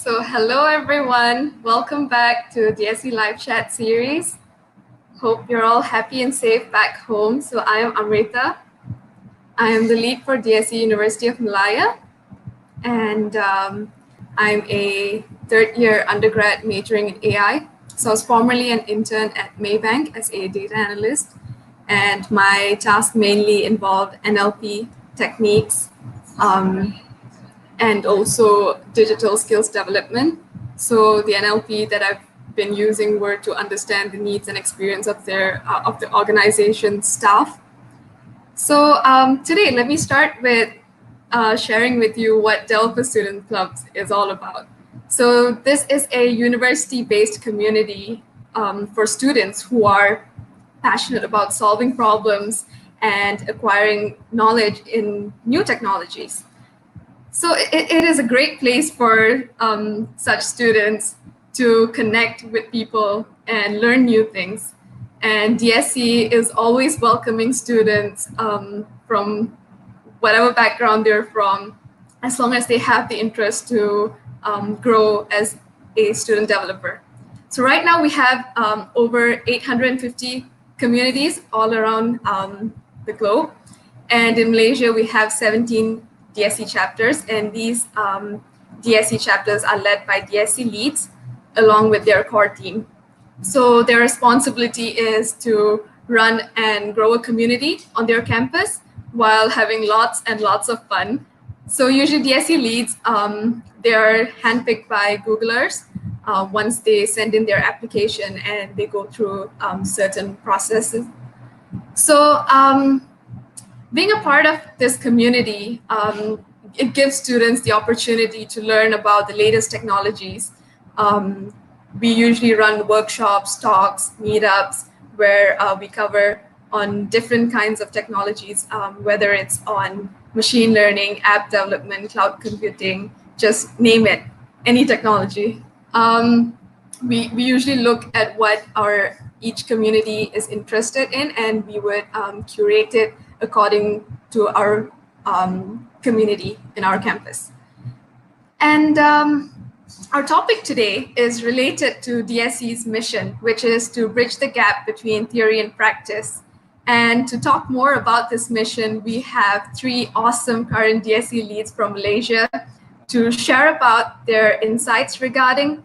So hello everyone, welcome back to DSC live chat series. Hope you're all happy and safe back home. So I am Amrita. I am the lead for DSC University of Malaya, and I'm a third year undergrad majoring in AI. So I was formerly an intern at Maybank as a data analyst, and my task mainly involved NLP techniques, and also digital skills development. So the NLP that I've been using were to understand the needs and experience of the organization staff. So today, let me start with sharing with you what Developer Student Clubs is all about. So this is a university-based community for students who are passionate about solving problems and acquiring knowledge in new technologies. So it is a great place for such students to connect with people and learn new things. And DSC is always welcoming students from whatever background they're from, as long as they have the interest to grow as a student developer. So right now we have over 850 communities all around the globe. And in Malaysia, we have 17 DSC chapters, and these DSC chapters are led by DSC leads along with their core team. So their responsibility is to run and grow a community on their campus while having lots and lots of fun. So usually DSC leads, they are handpicked by Googlers once they send in their application and they go through certain processes. So being a part of this community, it gives students the opportunity to learn about the latest technologies. We usually run workshops, talks, meetups, where we cover on different kinds of technologies, whether it's on machine learning, app development, cloud computing, just name it, any technology. We usually look at what each community is interested in, and we would curate it according to our community in our campus. And our topic today is related to DSC's mission, which is to bridge the gap between theory and practice. And to talk more about this mission, we have three awesome current DSC leads from Malaysia to share about their insights regarding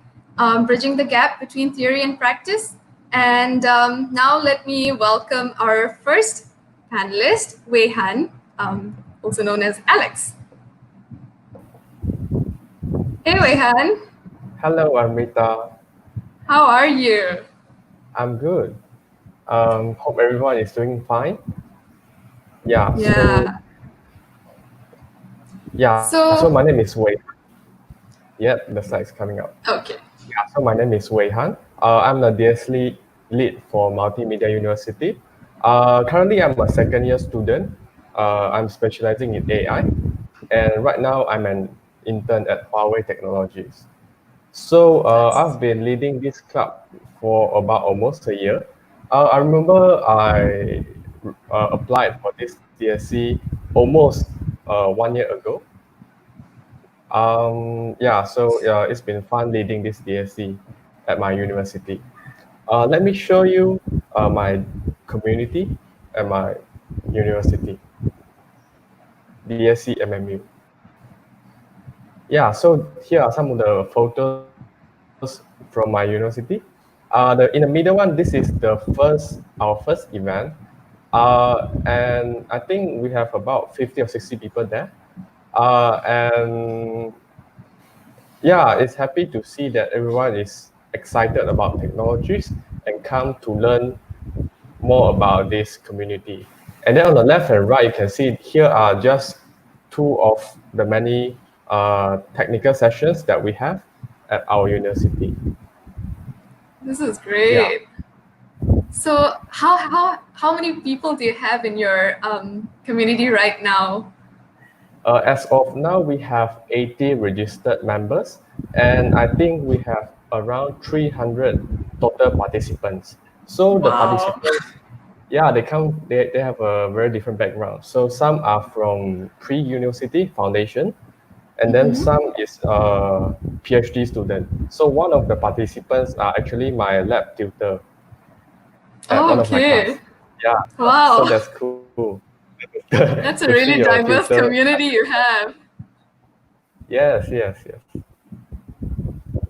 bridging the gap between theory and practice. And now let me welcome our first panelist, Wei Han, also known as Alex. Hey, Wei Han. Hello, Amrita. How are you? I'm good. Hope everyone is doing fine. Yeah. So my name is Wei. Yep, the slide's coming up. Okay. Yeah, so my name is Wei Han. I'm the DSC lead for Multimedia University. Currently, I'm a second year student. I'm specializing in AI. And right now, I'm an intern at Huawei Technologies. So I've been leading this club for about almost a year. I remember I applied for this DSC almost 1 year ago. It's been fun leading this DSC at my university. Let me show you my community at my university, DSC MMU. Yeah, so here are some of the photos from my university. In the middle one, this is our first event. And I think we have about 50 or 60 people there. It's happy to see that everyone is excited about technologies and come to learn more about this community. And then on the left and right, you can see here are just two of the many technical sessions that we have at our university. This is great. Yeah. So how many people do you have in your community right now? As of now, we have 80 registered members, and I think we have around 300 total participants. So wow. The participants, yeah, they have a very different background. So some are from pre-university foundation, and then some is PhD student. So one of the participants are actually my lab tutor at one of my class. Okay. Yeah, so Wow. that's cool to That's a see really your diverse tutor. community you have. Yes, yes, yes.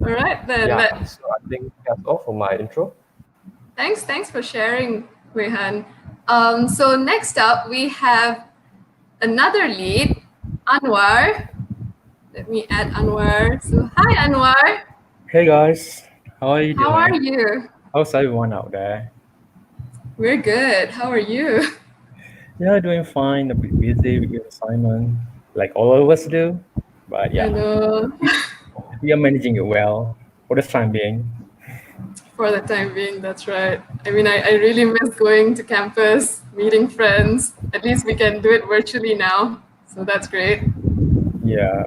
All right then. Yeah, so I think that's all for my intro. Thanks for sharing, Rehan. So next up we have another lead, Anwar. Let me add Anwar. So hi Anwar. Hey guys, how are you How are doing? you? How's everyone out there? We're good. How are you? Yeah, doing fine. A bit busy with assignment, like all of us do. But I yeah, know. we are managing it well for the time being. For the time being, that's right. I mean, I really miss going to campus, meeting friends. At least we can do it virtually now. So that's great. Yeah.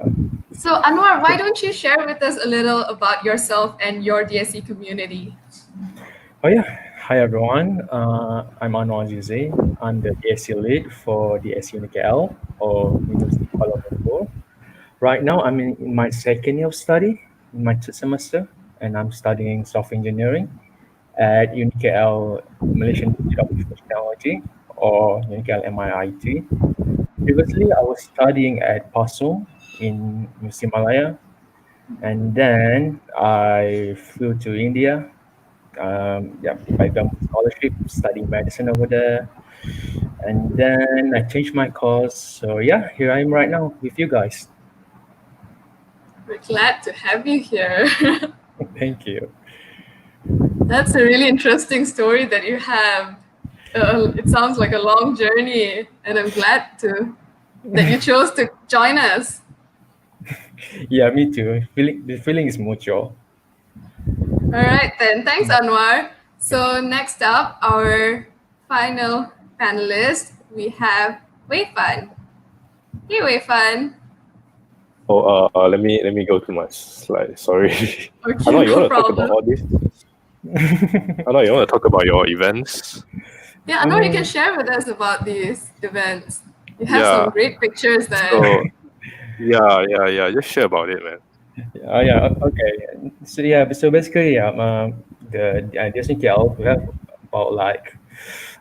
So, Anwar, why don't you share with us a little about yourself and your DSC community? Oh yeah. Hi everyone. I'm Anuar Azizi. I'm the DSC lead for DSC UNIKL or University of Kuala Lumpur. Right now, I'm in my second year of study, in my third semester, and I'm studying software engineering at UNIKL Malaysian Institute of Information Technology or UNIKL MIIT. Previously, I was studying at PASU in Malaya, and then I flew to India. Yeah, I got my scholarship, studying medicine over there, and then I changed my course. So yeah, here I am right now with you guys. We're glad to have you here. Thank you. That's a really interesting story that you have. It sounds like a long journey, and I'm glad that you chose to join us. Yeah, me too. The feeling is mutual. All right, then. Thanks, Anwar. So, next up, our final panelist, we have Weifan. Hey, Weifan. Oh, let me go to my slide. Sorry. I Okay, know you no want to talk about problem. all this. I know you want to talk about your events. Yeah, Anwar, you can share with us about these events. You have Yeah. some great pictures there. So yeah. Just share about it, man. Yeah, okay. So yeah, so basically, the DSNKL we have about like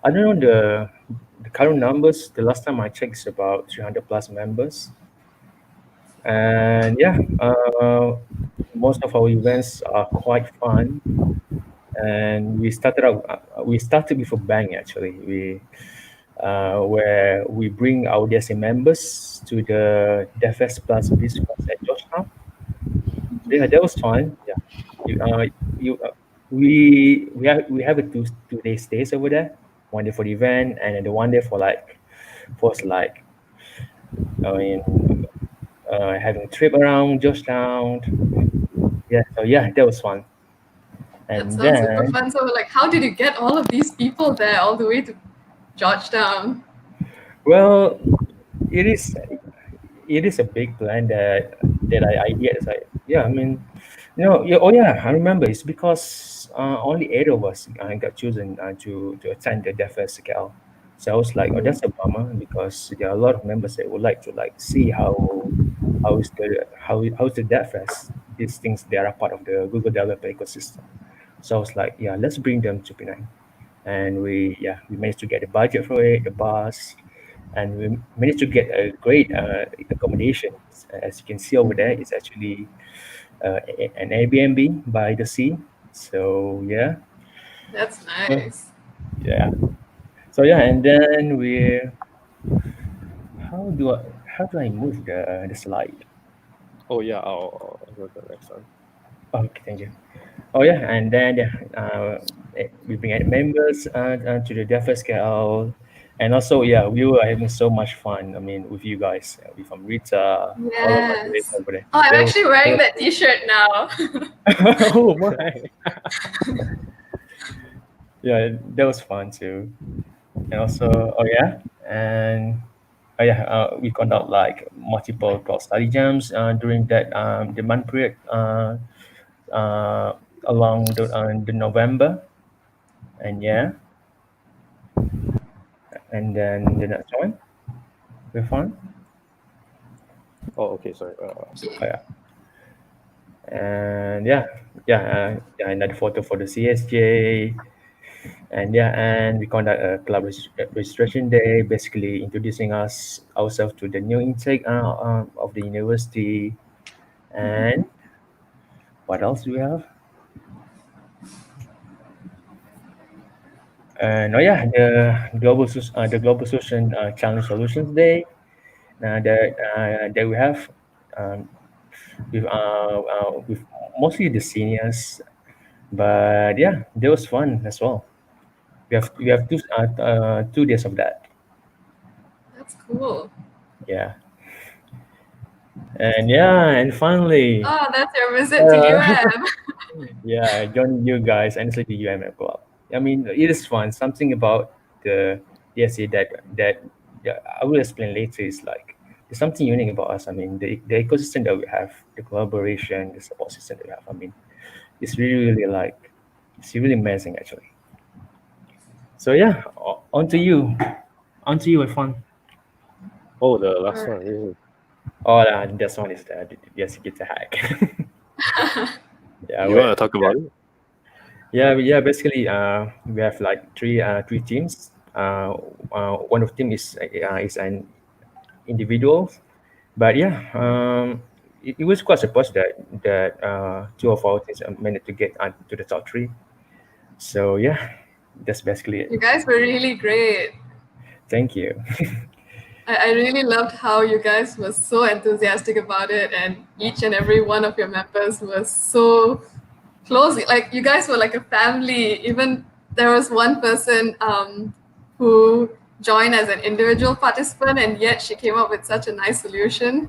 I don't know the current numbers. The last time I checked is about 300 plus members, and yeah, most of our events are quite fun. And we started with a bang actually. Where we bring our DSA members to the DevFest Plus Biscuits at Georgetown. So yeah, that was fun. Yeah, you, you, we have a two day stays over there. One day for the event, and then the one day for like I mean having a trip around Georgetown. Yeah, so yeah, that was fun. That And sounds super then fun. So, like, how did you get all of these people there all the way to Georgetown? well, it is it is a big plan that I ideate. It's like yeah, I mean, yeah, oh yeah, I remember. It's because only 8 of us got chosen to attend the Deaf Festival. So I was like, oh, that's a bummer because there are a lot of members that would like to like see how's the Deaf Fest. These things they are a part of the Google developer ecosystem. So I was like, yeah, let's bring them to Penang, and we managed to get the budget for it, the bus, and we managed to get a great accommodation. As you can see over there, it's actually an Airbnb by the sea. So yeah, That's Uh, nice. yeah. So yeah, and then how do I move the slide? Oh yeah, I'll go to the next one. Okay, thank you. Oh yeah, and then yeah, we bring in members to the Deafest KL, and also yeah, we were having so much fun. I mean, with you guys, with Amrita, all of my colleagues Yes. over there. Oh, I'm actually That wearing was that T-shirt now. oh my, yeah, that was fun too. And also, oh yeah, and oh yeah, we conduct like multiple cross study jams during that the month period uh, along the November, and yeah, and then the next one, we're fun. Oh, okay, sorry. And another photo for the CSJ. And we conduct a club registration day, basically introducing ourselves to the new intake of the university. And what else do we have? The Global Solution Challenge Solutions Day that we have um, with mostly the seniors, but yeah, that was fun as well. We have 2 days of that. That's cool. Yeah, and finally, Oh, that's your visit to UM. yeah, joining you guys and the UMM club. I mean, it is fun. Something about the DSC that yeah, I will explain later is like there's something unique about us. I mean, the ecosystem that we have, the collaboration, the support system that we have. I mean, it's really like it's really amazing actually. So yeah, on to you, Irfan. Oh, the last Alright. one. Really? Oh, this one is the DSC Get a Hack. Yeah, You want to talk about it? Yeah. Basically, we have like three teams. One of the team is an individual, but yeah, it was quite surprised that 2 of our teams managed to get to the top 3. So yeah, that's basically You it. guys were really great. Thank you. I really loved how you guys were so enthusiastic about it, and each and every one of your members was so close. Like you guys were like a family. Even there was one person who joined as an individual participant, and yet she came up with such a nice solution.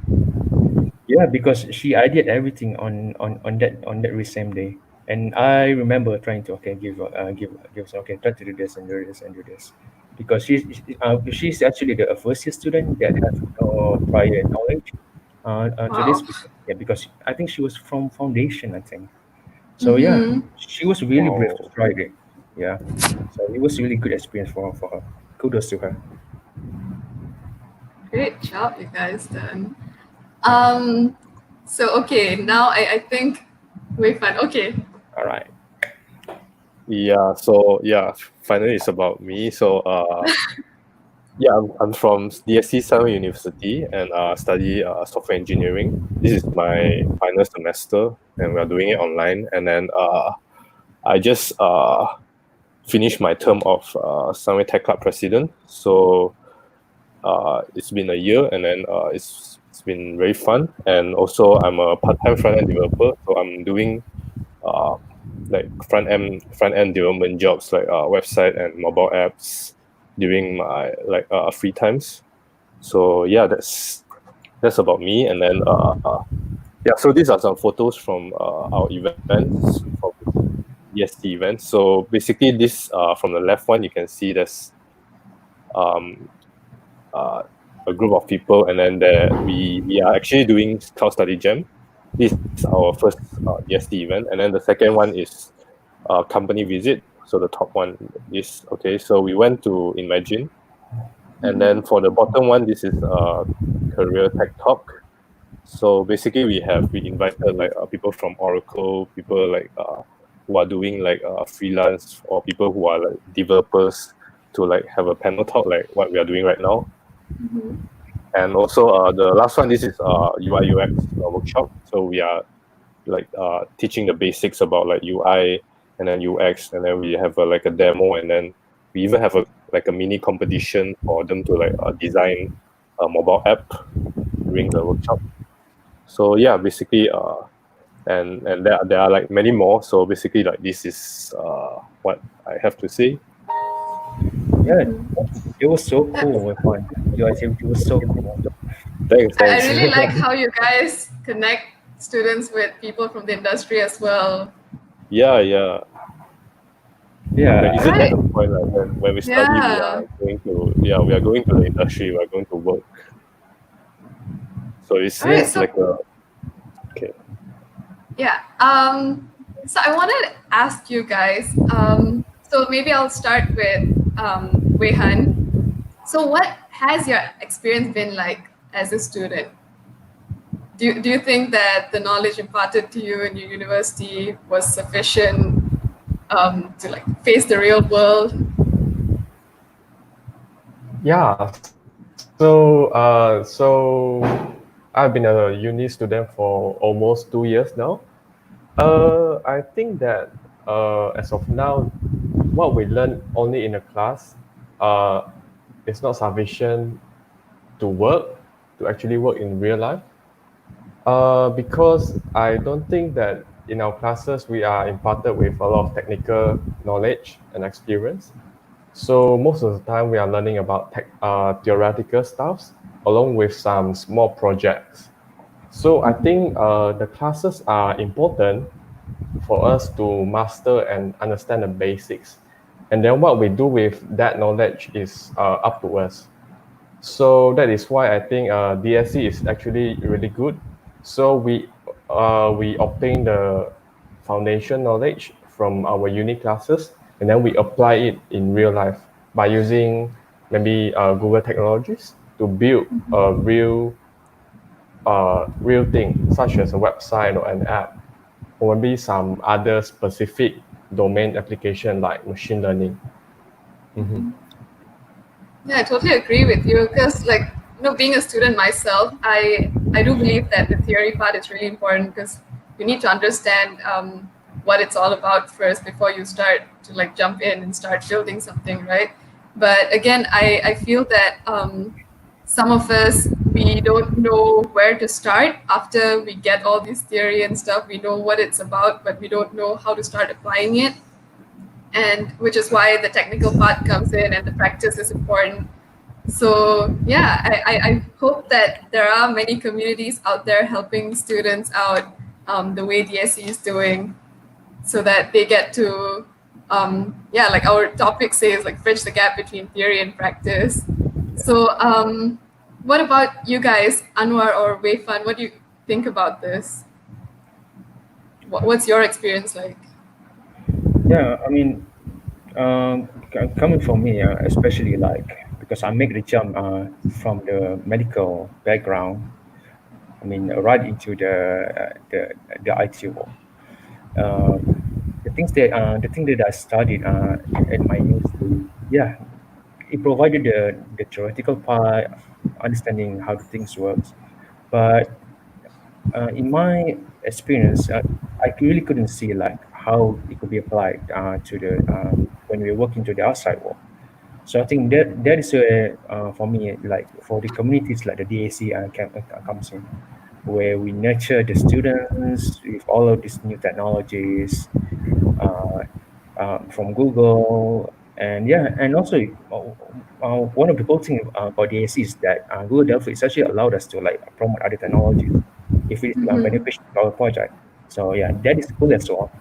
Yeah, because she ideated everything on that very same day, and I remember trying to give okay, try to do this and do this and do this, because she's actually the first year student that has no prior knowledge to this. Wow. Yeah, because I think she was from foundation, I think. So yeah, Mm-hmm. she was really brave to Wow. try it. Yeah, so it was really good experience for her. Kudos to her. Great job, you guys done. So okay, now I think we're fine. Okay. All right. Yeah, so yeah, finally it's about me. So yeah, I'm from DSC Sunway University and study software engineering. This is my final semester and we are doing it online. And then I just finished my term of Sunway Tech Club president. So it's been a year and then it's been very fun. And also I'm a part-time front-end developer. So I'm doing like front-end development jobs like website and mobile apps during my free times. So yeah, that's about me. And then yeah, so these are some photos from our events, from DSC events. So basically this from the left one you can see there's a group of people, and then we are actually doing Cloud Study Jam. This is our first DSC event, and then the second one is company visit. So the top one is okay. So we went to Imagine, and then for the bottom one, this is career tech talk. So basically, we invited like people from Oracle, people like who are doing like freelance, or people who are like developers to like have a panel talk like what we are doing right now. Mm-hmm. And also the last one, this is UI UX workshop. So we are like teaching the basics about like UI and then UX, and then we have like a demo, and then we even have a mini competition for them to like design a mobile app during the workshop. So yeah, basically and there are like many more. So basically like this is what I have to say. Yeah, it was so cool. It was so cool. Thanks. I really like how you guys connect students with people from the industry as well. Yeah. Yeah. Like, isn't Right. that the point? Like when we study, Yeah. we are going to the industry. We are going to work. So it's Alright, just so- like a okay. Yeah. So I wanted to ask you guys. So maybe I'll start with Wei Han. So what has your experience been like as a student? do you think that the knowledge imparted to you in your university was sufficient to like face the real world? Yeah. So I've been a uni student for almost 2 years now. I think that as of now, what we learn only in a class is not sufficient to actually work in real life. Because I don't think that in our classes we are imparted with a lot of technical knowledge and experience. So most of the time we are learning about theoretical stuffs along with some small projects. So I think the classes are important for us to master and understand the basics. And then what we do with that knowledge is up to us. So that is why I think DSC is actually really good. So we obtain the foundation knowledge from our uni classes, and then we apply it in real life by using maybe Google technologies to build a real thing, such as a website or an app, or maybe some other specific domain application like machine learning. Mm-hmm. Yeah, I totally agree with you because, like, being a student myself, I do believe that the theory part is really important because you need to understand what it's all about first before you start to like jump in and start building something, right? But again, I feel that some of us, we don't know where to start after we get all this theory and stuff. We know what it's about, but we don't know how to start applying it. And which is why the technical part comes in and the practice is important. So yeah, I hope that there are many communities out there helping students out the way DSC is doing, so that they get to, like our topic says, like bridge the gap between theory and practice. So what about you guys, Anuar or Wei Fan? What do you think about this? What's your experience like? Yeah, I mean, coming from me, especially like because I make the jump from the medical background. I mean, right into the IT world. The thing that I studied at my university, yeah, it provided the theoretical part, understanding how the things works, but in my experience, I really couldn't see like how it could be applied to the when we work into the outside world. So I think that is where for me, like for the communities like the DAC comes in, where we nurture the students with all of these new technologies from Google, and yeah, and also one of the cool things about DAC is that Google Delphi is actually allowed us to like promote other technologies if it's beneficial to our project. So yeah, that is cool as well.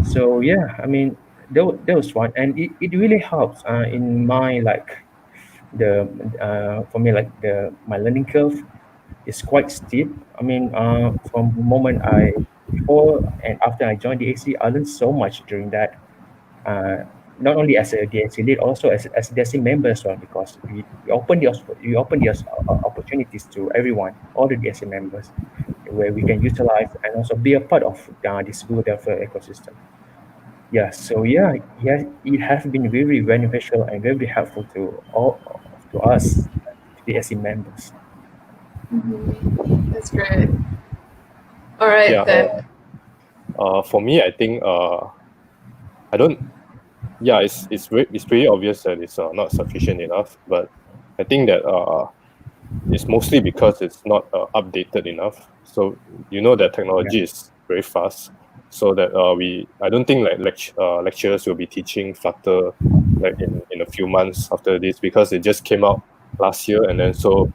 So yeah, I mean that was one, and it really helps in my like the for me like the my learning curve is quite steep. I mean, from the moment before and after I joined the AC, I learned so much during that. Uh, Not only as a DSC lead, also as a DSC member as well, because we open the opportunities to everyone, all the DSC members, where we can utilize and also be a part of this Google Delphi ecosystem. Yeah, so yeah, it has been very beneficial and very helpful to us, DSC members. That's great. All right, Yeah. then. For me, I think I don't. Yeah, it's pretty obvious that it's not sufficient enough. But I think that it's mostly because it's not updated enough. So that technology is very fast. So that I don't think like lecturers will be teaching Flutter like in a few months after this, because it just came out last year, and then so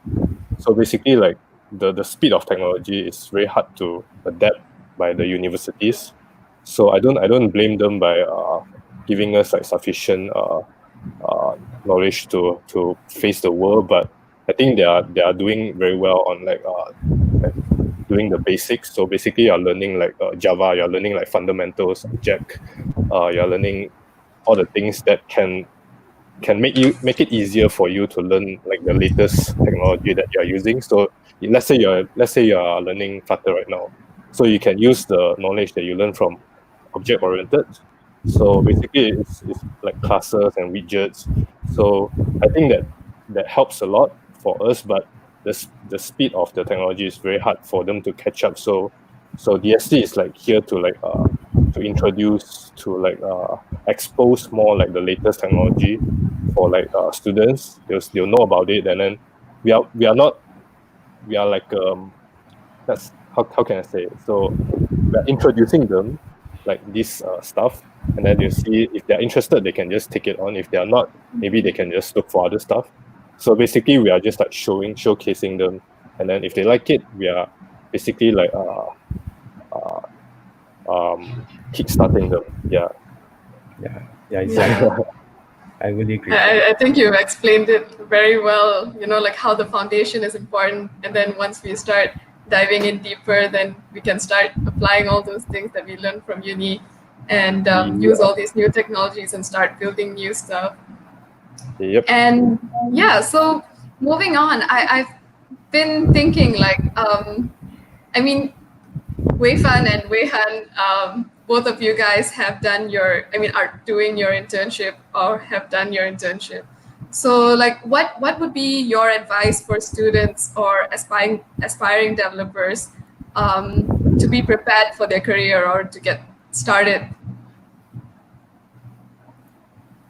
basically like the speed of technology is very hard to adapt by the universities. So I don't blame them by giving us like sufficient knowledge to face the world, but I think they are doing very well on like doing the basics. So basically, you're learning like Java, you're learning like fundamentals, Jack, you're learning all the things that can can make it easier for you to learn like the latest technology that you are using. So let's say you are learning Flutter right now, so you can use the knowledge that you learn from object oriented. So basically, it's like classes and widgets. So I think that helps a lot for us, but the speed of the technology is very hard for them to catch up. So DSC is like here to like to introduce, to like expose more like the latest technology for like students. They'll know about it, and then we are like that's how can I say it? So we are introducing them like this stuff, and then you see if they're interested, they can just take it on. If they are not, maybe they can just look for other stuff. So basically, we are just like showcasing them, and then if they like it, we are basically like kickstarting them. Yeah. Exactly. I really agree. I think you've explained it very well, like how the foundation is important. And then once we start diving in deeper, then we can start applying all those things that we learned from uni and use all these new technologies and start building new stuff. Yep. And yeah, so moving on, I've been thinking like, I mean, Wei Fan and Wei Han, both of you guys have done are doing your internship or have done your internship. So like what would be your advice for students or aspiring developers to be prepared for their career or to get started?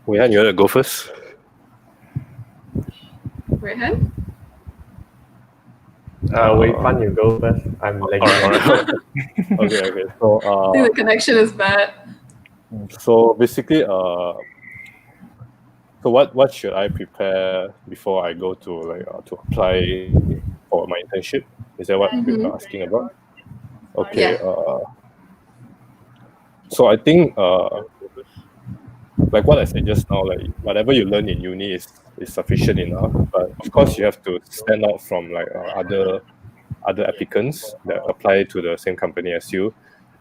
Wei Han, you want to go first? Wei Han? Wei Fan, you go first. I'm lagging. Okay. So I think the connection is bad. So basically, so what should I prepare before I go to like to apply for my internship? Is that what you're asking about? Okay. Yeah. So I think like what I said just now, like whatever you learn in uni is sufficient enough. But of course, you have to stand out from like other applicants that apply to the same company as you.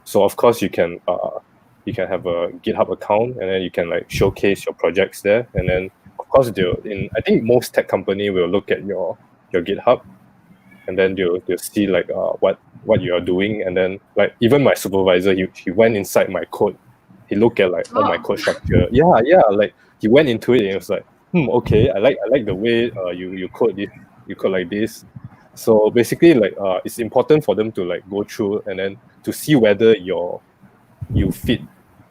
So of course, you can have a GitHub account, and then you can like showcase your projects there. And then of course, I think most tech company will look at your GitHub, and then they'll see like what you are doing. And then like even my supervisor, he went inside my code. He looked at like all my code structure. Yeah, like he went into it and he was like, okay, I like the way you code this, you code like this. So basically, like it's important for them to like go through and then to see whether you fit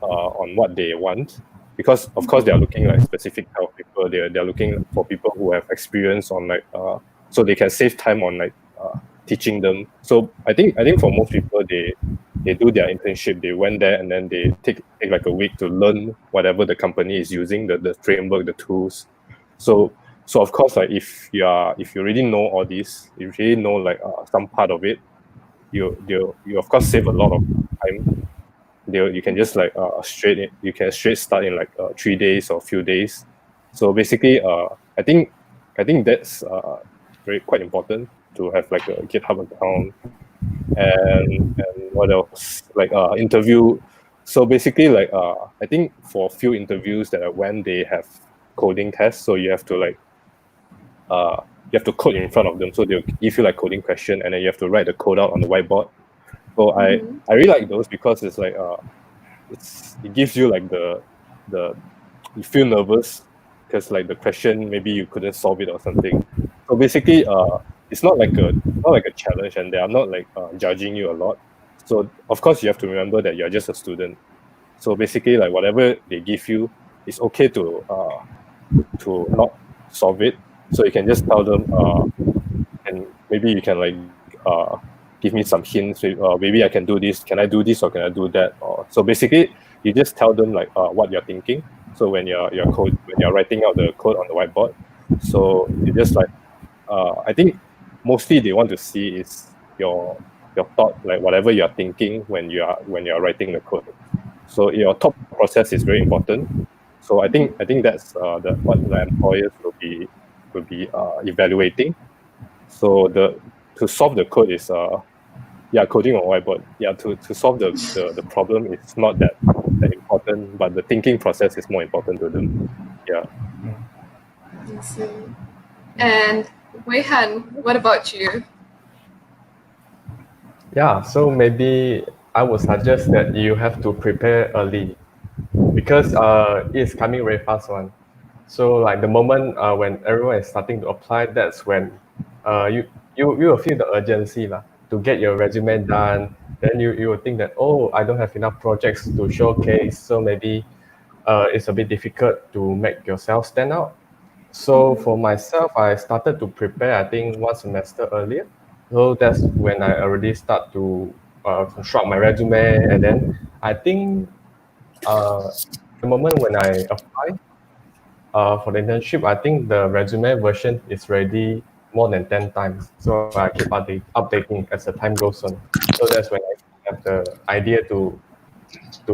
on what they want, because of course they are looking like specific type of people. They're looking for people who have experience on like so they can save time on like teaching them. So I think for most people, they do their internship, they went there and then they take like a week to learn whatever the company is using, the framework, the tools. So of course, like if you already know all this, if you really know like some part of it, you of course save a lot of time. You can just like straight start in like 3 days or few days. So basically, I think that's quite important to have like a GitHub account. And what else, like interview. So basically, like I think for a few interviews that I went, they have coding tests, so you have to like you have to code in front of them. So they'll give you like coding question, and then you have to write the code out on the whiteboard. So I really like those because it's like it gives you like the you feel nervous because like the question maybe you couldn't solve it or something. So basically, it's not like a challenge, and they are not like judging you a lot. So of course you have to remember that you're just a student. So basically, like whatever they give you, it's okay to not solve it. So you can just tell them, and maybe you can like give me some hints. Maybe I can do this. Can I do this or can I do that? So basically, you just tell them like what you're thinking. So when you're writing out the code on the whiteboard, so you just like I think mostly they want to see is your thought, like whatever you are thinking when you are writing the code. So your thought process is very important. So I think that's what the employers will be evaluating. So to solve the code is coding on whiteboard. To solve the problem is not that important, but the thinking process is more important to them. I see. And Weihan, what about you? Yeah, so maybe I would suggest that you have to prepare early because it's coming very fast one. So like the moment when everyone is starting to apply, that's when you will feel the urgency lah, to get your resume done. Then you will think that, oh, I don't have enough projects to showcase, so maybe it's a bit difficult to make yourself stand out. So for myself, I started to prepare, I think, one semester earlier. So that's when I already start to construct my resume. And then I think the moment when I apply for the internship, I think the resume version is ready more than 10 times. So I keep updating as the time goes on. So that's when I have the idea to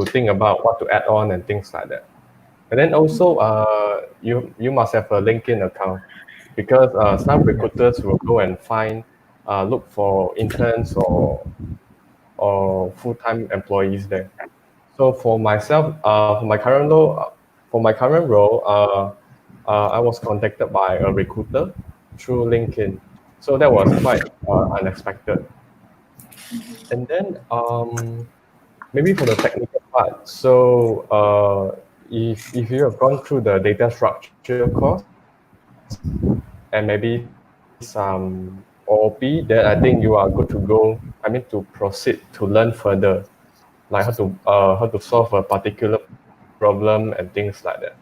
think about what to add on and things like that. And then also, you must have a LinkedIn account because some recruiters will go and look for interns or full-time employees there. So for myself, for my current role, I was contacted by a recruiter through LinkedIn. So that was quite unexpected. And then maybe for the technical part, so if you have gone through the data structure course and maybe some OOP, then I think you are good to go. I mean, to proceed to learn further, like how to solve a particular problem and things like that.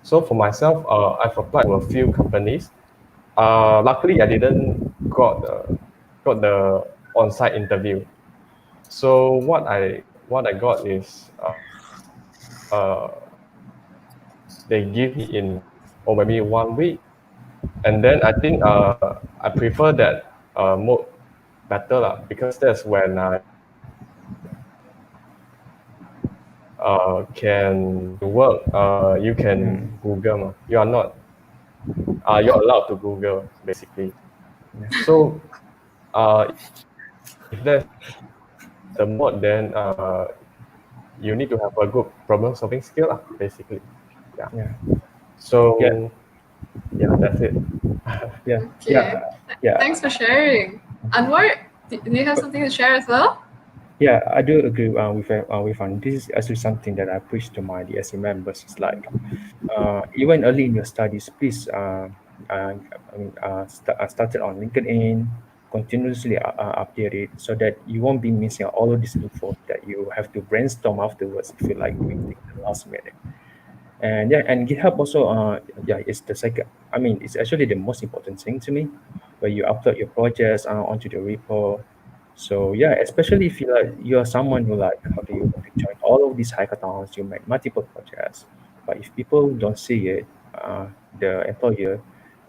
So for myself, I've applied to a few companies. Luckily, I didn't got the on-site interview. So what I got is they give me in or maybe 1 week, and then I think I prefer that mode better lah, because that's when I can work. You can Google. You are not. You're allowed to Google basically. So if that's the mode, then you need to have a good problem solving skill lah, basically. Yeah. So yeah, that's it. Okay. Thanks for sharing. Anwar, do you have something to share as well? Yeah, I do agree with This is actually something that I preach to my DSC members. It's like, even early in your studies, please start it on LinkedIn, continuously update it so that you won't be missing all of this info that you have to brainstorm afterwards if you like doing things at the last minute. And GitHub also, it's the second. I mean, it's actually the most important thing to me, where you upload your projects onto the repo. So yeah, especially if you're someone who like how do you join all of these hackathons, you make multiple projects, but if people don't see it, the employer,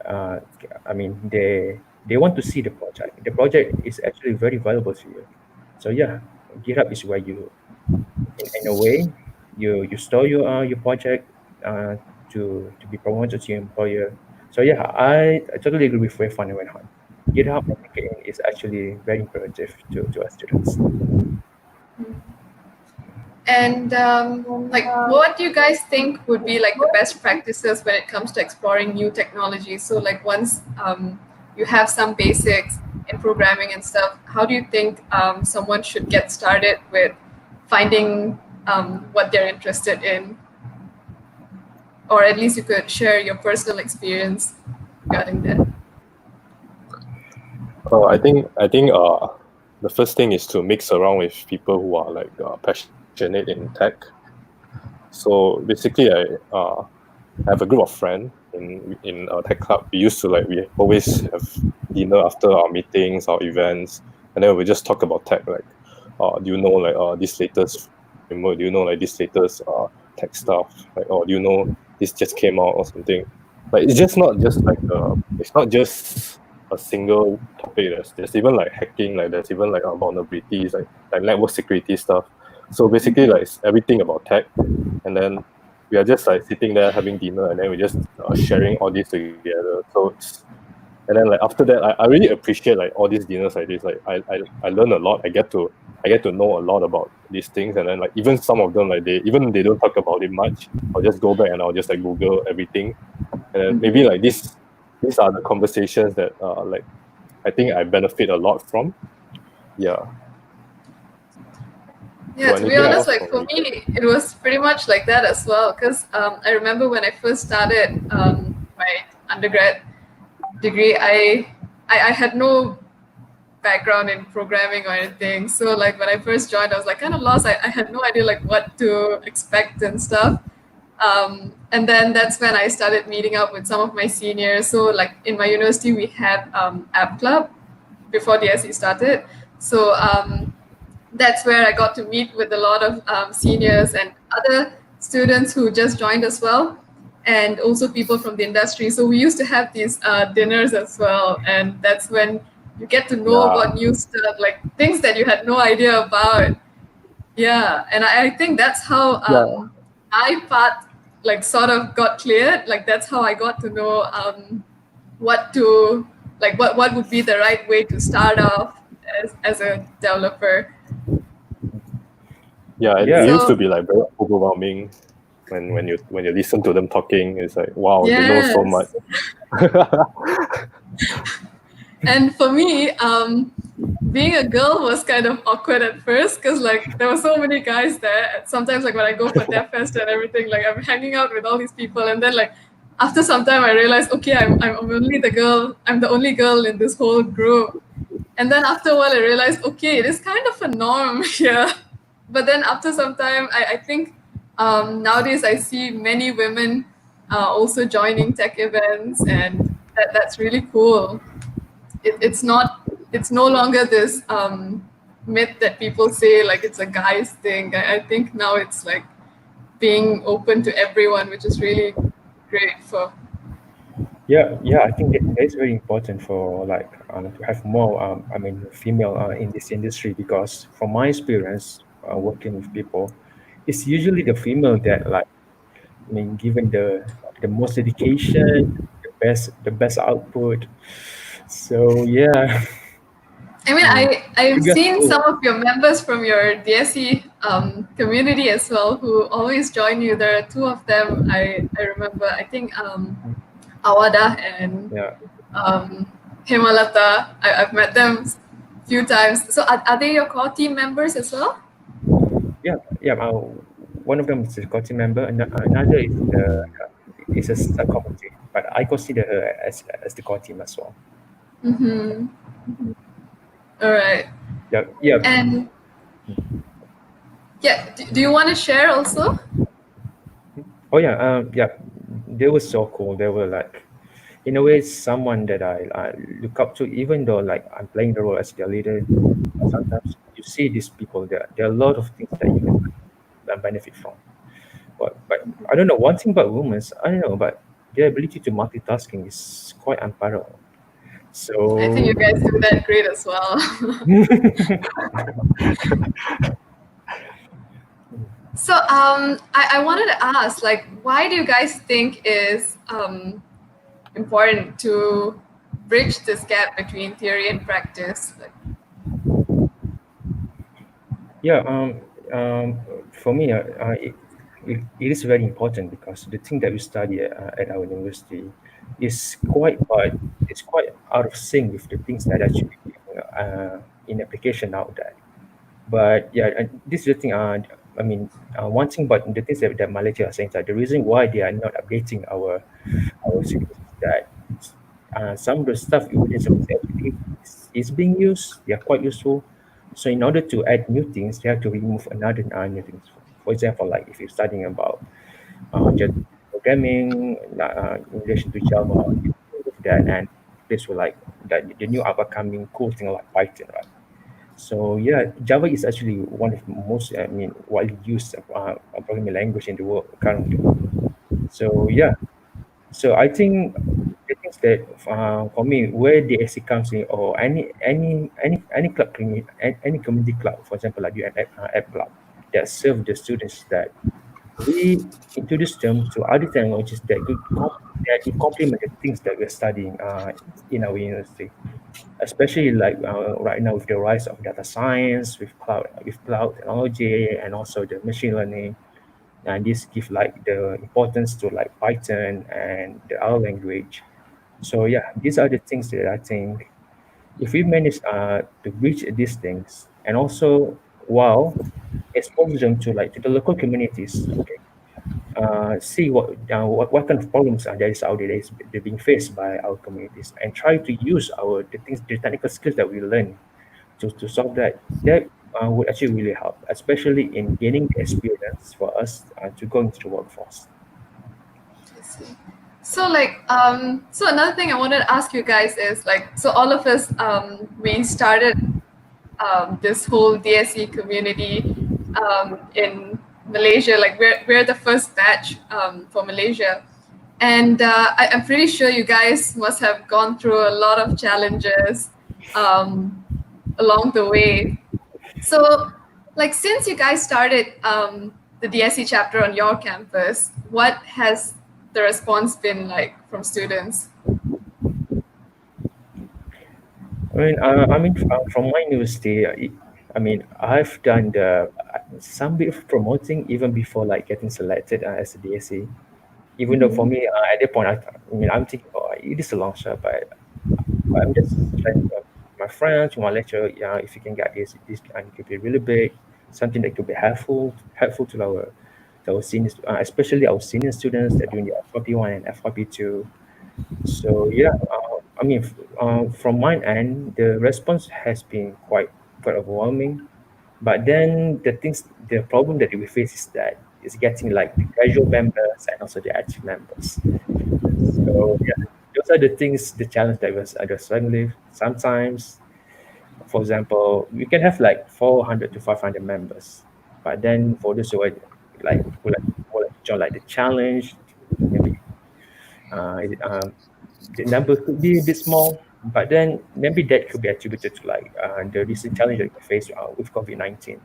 I mean, they want to see the project. The project is actually very valuable to you. So yeah, GitHub is where you, in a way, you store your project to be promoted to your employer. So yeah, I totally agree with Wei Fan and Wenhan. GitHub and LinkedIn is actually very imperative to our students. And what do you guys think would be like the best practices when it comes to exploring new technology? So like once you have some basics in programming and stuff, how do you think someone should get started with finding what they're interested in? Or at least you could share your personal experience regarding that. I think the first thing is to mix around with people who are like passionate in tech. So basically, I have a group of friends in a tech club. We always have dinner after our meetings, our events, and then we just talk about tech. Like, do you know like this latest framework? Do you know like this latest tech stuff? Like, do you know this just came out or something? Like, it's just not just like it's not just a single topic. There's even like hacking. Like, there's even like vulnerabilities, like network security stuff. So basically, like, it's everything about tech, and then we are just like sitting there having dinner, and then we just sharing all this together. So and then like after that, I really appreciate like all these dinners like this. Like I learn a lot. I get to know a lot about these things, and then like even some of them like they don't talk about it much. I'll just go back and I'll just like Google everything, and then maybe like these are the conversations that like I think I benefit a lot from. Yeah. Yeah, So to be anything honest, else like from for you? me, it was pretty much like that as well. Because I remember when I first started my undergrad degree, I had no background in programming or anything. So like when I first joined, I was like kind of lost. I had no idea like what to expect and stuff. And then that's when I started meeting up with some of my seniors. So like in my university, we had app club before DSC started. So that's where I got to meet with a lot of seniors and other students who just joined as well, and also people from the industry. So we used to have these dinners as well, and that's when you get to know Yeah. about new stuff, like things that you had no idea about. Yeah, and I think that's how Yeah. my path like sort of got cleared. Like that's how I got to know what to like what would be the right way to start off as a developer. Yeah, it Yeah. used to So be like very overwhelming when you listen to them talking. It's like, wow, they know so much. yes, and for me, being a girl was kind of awkward at first because like there were so many guys there. And sometimes like when I go for Deaf Fest and everything, like I'm hanging out with all these people, and then like after some time I realized, okay, I'm only the girl. I'm the only girl in this whole group. And then after a while I realized, okay, it is kind of a norm here. But then after some time, I think nowadays I see many women also joining tech events, and that's really cool. It's no longer this myth that people say like it's a guy's thing. I think now it's like being open to everyone, which is really great for. Yeah, I think that's very important for like to have more female in this industry, because from my experience working with people, it's usually the female that like given the most dedication, the best output. So yeah, I mean, mm, I've you guys seen some cool. of your members from your DSC community as well who always join you. There are two of them I remember. I think Awada and Yeah, um, Himalata. I've met them a few times. So are they your core team members as well? yeah. One of them is a core team member, and another is a subcommittee, but I consider her as the core team as well. Mm-hmm. All right. Yeah, yeah. And yeah, do you want to share also? Oh yeah, yeah. They were so cool. They were like, in a way, someone that I look up to, even though like I'm playing the role as their leader. Sometimes you see these people. There are a lot of things that you can benefit from. But I don't know. One thing about women, I don't know, but their ability to multitasking is quite unparalleled. I think you So guys do that great as well. So I wanted to ask, like, why do you guys think is important to bridge this gap between theory and practice? Like, yeah, for me, it is very important, because the thing that we study at our university is quite out of sync with the things that actually in application out there. But yeah, and this is the thing. One thing about the things that Malaysia are saying, that the reason why they are not updating our syllabus is that some of the stuff within syllabus actually is being used. They are quite useful. So in order to add new things, they have to remove another new things. For example, like if you're studying about just programming in relation to Java, you remove that, and this will like that the new upcoming cool thing like Python, right? So yeah, Java is actually one of the most widely used programming language in the world currently. So yeah, so I think the things that for me, where the DSC comes in, or any club any community club, for example, like you app club that serve the students, that we introduce them to other technologies that could complement the things that we're studying in our university, especially like right now with the rise of data science, with cloud technology, and also the machine learning. and this give like the importance to like Python and the R language. So yeah, these are the things that I think if we manage to reach these things, and also while expose them to like to the local communities, okay, see what kind of problems are there is out there that is they're being faced by our communities, and try to use the technical skills that we learn to solve that. That would actually really help, especially in gaining the experience for us to go into the workforce. I see. So so another thing I wanted to ask you guys is like, so all of us, we started this whole DSC community in Malaysia. Like we're the first batch for Malaysia, and I'm pretty sure you guys must have gone through a lot of challenges along the way. So, like, since you guys started the DSC chapter on your campus, what has the response been like from students? From my university, I've done some bit of promoting even before like getting selected as a DSC. Even though for me, at that point, I'm thinking, oh, it is a long shot, but I'm just trying to my friends, my lecturer, yeah, if you can get this could be really big, something that could be helpful to our seniors, especially our senior students that are doing the FYP1 and FYP2. So yeah, from my end, the response has been quite overwhelming. But then the problem that we face is that it's getting like the casual members and also the active members. So yeah, those are the things, the challenge that I was struggling with. Sometimes, for example, we can have like 400 to 500 members, but then for those who are who like to join like the challenge, maybe the number could be a bit small, but then maybe that could be attributed to like the recent challenge that we face with COVID-19.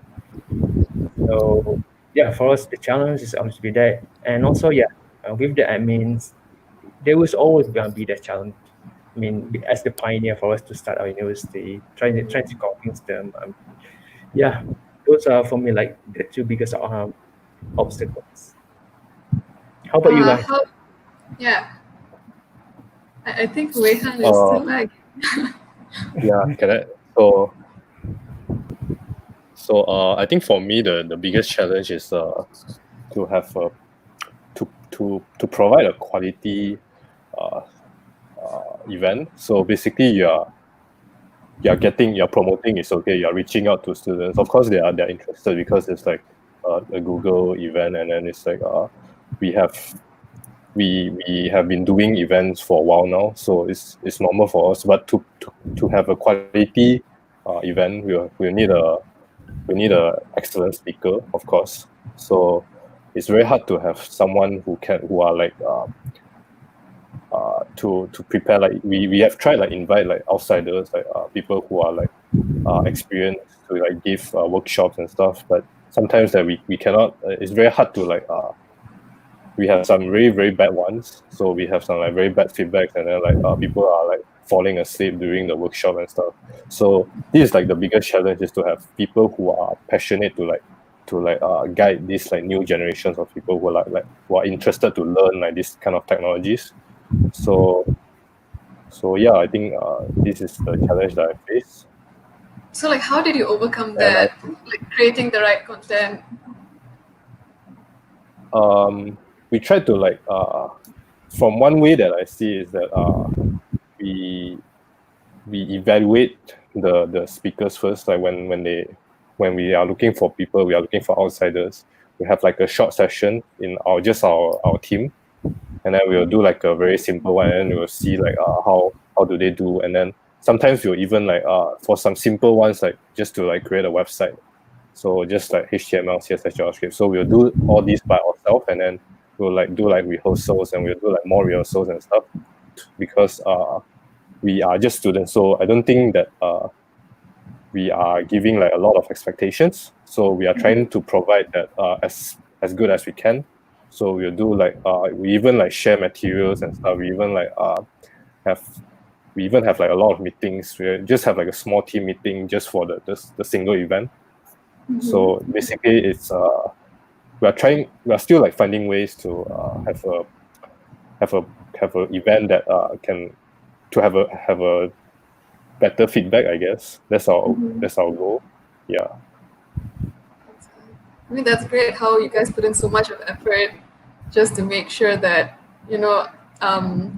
So yeah, for us the challenge is always be there, and also yeah, with the admins, there was always gonna be that challenge. I mean, as the pioneer for us to start our university, trying to convince them. Yeah, those are for me like the two biggest obstacles. How about you guys? How, yeah, I think Weihan is still like. Yeah, can I? I think for me the biggest challenge is to have to provide a quality event. So basically you're promoting is okay, you're reaching out to students. Of course they're interested because it's like a Google event, and then it's like we have been doing events for a while now, so it's normal for us. But to have a quality event, we need a excellent speaker, of course. So it's very hard to have someone who are like to prepare. Like we have tried like invite like outsiders, like people who are like experienced to like give workshops and stuff, but sometimes that we cannot. It's very hard to like we have some very very bad ones. So we have some like very bad feedbacks, and then like people are like falling asleep during the workshop and stuff. So this is like the biggest challenge, is to have people who are passionate to guide these like new generations of people who are who are interested to learn like this kind of technologies. So yeah, I think this is the challenge that I face. So like, how did you overcome that? Like creating the right content. We try to like from one way that I see is that we evaluate the speakers first. Like when we are looking for people, we are looking for outsiders. We have like a short session in our team, and then we'll do like a very simple one, and then we'll see like how do they do, and then sometimes we'll even like for some simple ones, like just to like create a website. So just like HTML, CSS, JavaScript. So we'll do all these by ourselves, and then we'll like do like rehearsals, and we'll do like more rehearsals and stuff, because we are just students. So I don't think that we are giving like a lot of expectations. So we are trying to provide that as good as we can. So we'll do like we even like share materials and stuff. We even like have like a lot of meetings. We just have like a small team meeting just for the single event. So basically it's we are still like finding ways to have a event that can to have a better feedback, I guess. That's our goal. Yeah. I mean, that's great how you guys put in so much of effort just to make sure that,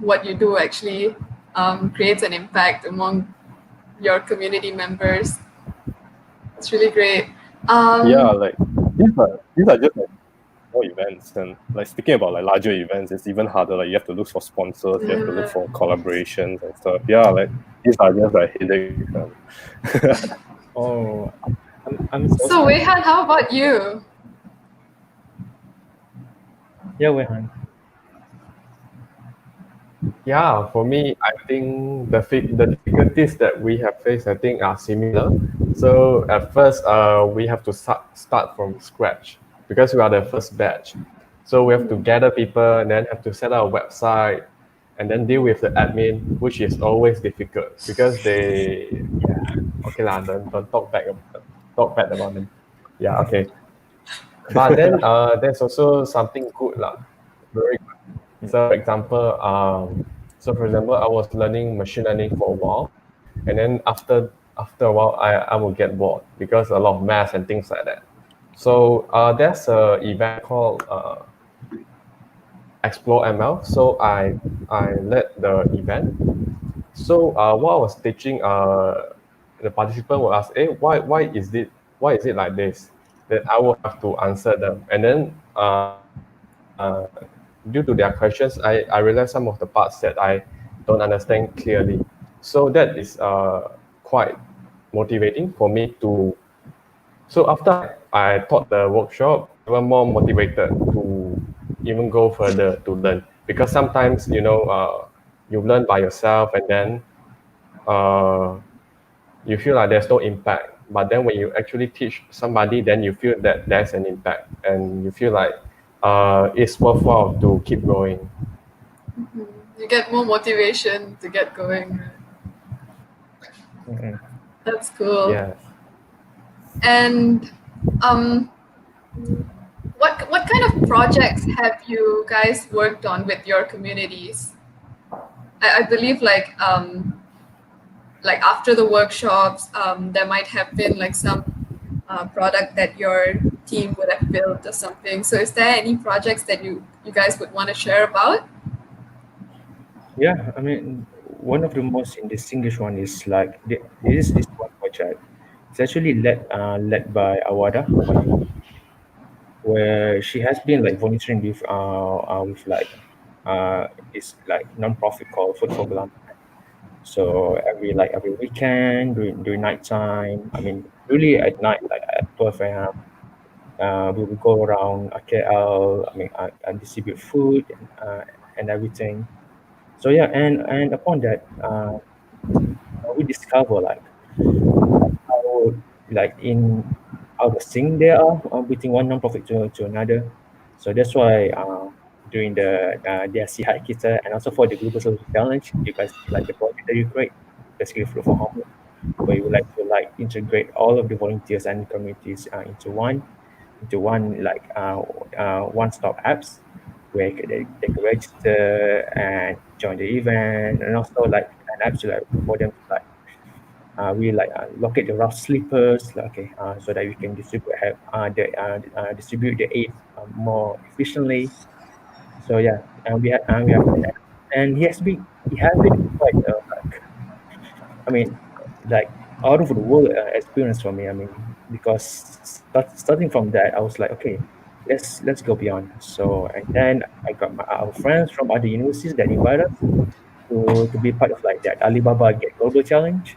what you do actually creates an impact among your community members. It's really great. Yeah, like these are just like small events, and like speaking about like larger events, it's even harder. Like you have to look for sponsors, you have to look for collaborations and stuff. Yeah, like these are just like headaches. Oh, I'm so So, Weihan, how about you? yeah, Weihan. Yeah, for me, I think the difficulties that we have faced, I think, are similar. So at first, we have to start from scratch because we are the first batch. So we have to gather people and then have to set up a website and then deal with the admin, which is always difficult because okay lah, don't talk bad about them. Yeah, okay. But then there's also something good lah, very good. So for example, I was learning machine learning for a while, and then after a while, I will get bored because a lot of math and things like that. So there's a event called Explore ML. So I led the event. So what I was teaching, the participant will ask, "Hey, why is it like this?" Then I will have to answer them, and then due to their questions, I realized some of the parts that I don't understand clearly. So that is quite motivating for me to. So after I taught the workshop, even more motivated to even go further to learn because sometimes you learn by yourself and then you feel like there's no impact. But then when you actually teach somebody, then you feel that there's an impact and you feel like it's worthwhile to keep going. You get more motivation to get going. Mm-hmm. That's cool. Yes. And what kind of projects have you guys worked on with your communities? I believe like after the workshops, there might have been like some product that your team would have built or something. So is there any projects that you guys would want to share about? Yeah, I mean, one of the most distinguished one is like there is this one project. It's actually led by Awada, where she has been like volunteering with like it's like non-profit called Food for Glum. So every weekend during night time, I mean really at night like at 12 a.m. We will go around KL. I mean, distribute food and everything. So yeah, and upon that, we discover like how like in how the sync they are between one non-profit to another. So that's why during the DSC High Kita and also for the Global Social Challenge, you guys like the project that you create, basically for homeless, where you would like to like integrate all of the volunteers and communities into one like one-stop apps where they can register and join the event, and also like an apps like for them to like we like locate the rough sleepers, like, okay, so that we can distribute the aid more efficiently. So yeah, and we have that, and he has been quite like I mean like out of the world experience for me. I mean because starting from that, I was like, okay, let's go beyond. So and then I got our friends from other universities that invited us to be part of like that Alibaba Get Global Challenge.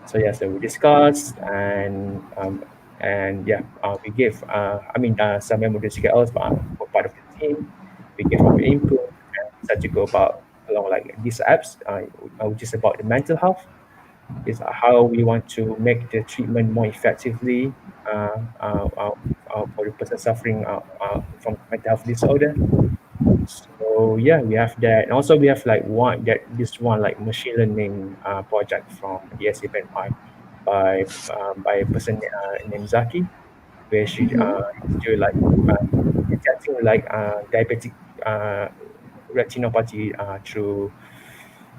So yeah, so we discussed and yeah, we gave some members of the KLs were part of the team. We gave our input and started to go about along like these apps, which is about the mental health. Is how we want to make the treatment more effectively for the person suffering from mental health disorder. So yeah, we have that, and also we have like this one like machine learning project from DSC by a person named Zaki. where she do like detecting like diabetic retinopathy through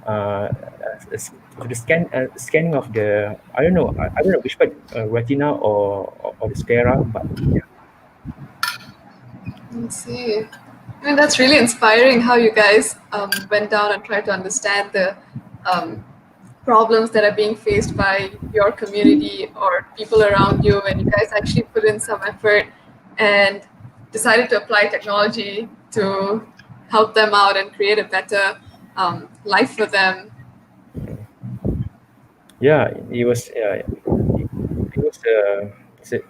the scanning of the I don't know which part, retina or the sclera, but yeah. Let's see. I mean, that's really inspiring how you guys went down and tried to understand the problems that are being faced by your community or people around you, and you guys actually put in some effort and decided to apply technology to help them out and create a better life for them. Yeah, it was it was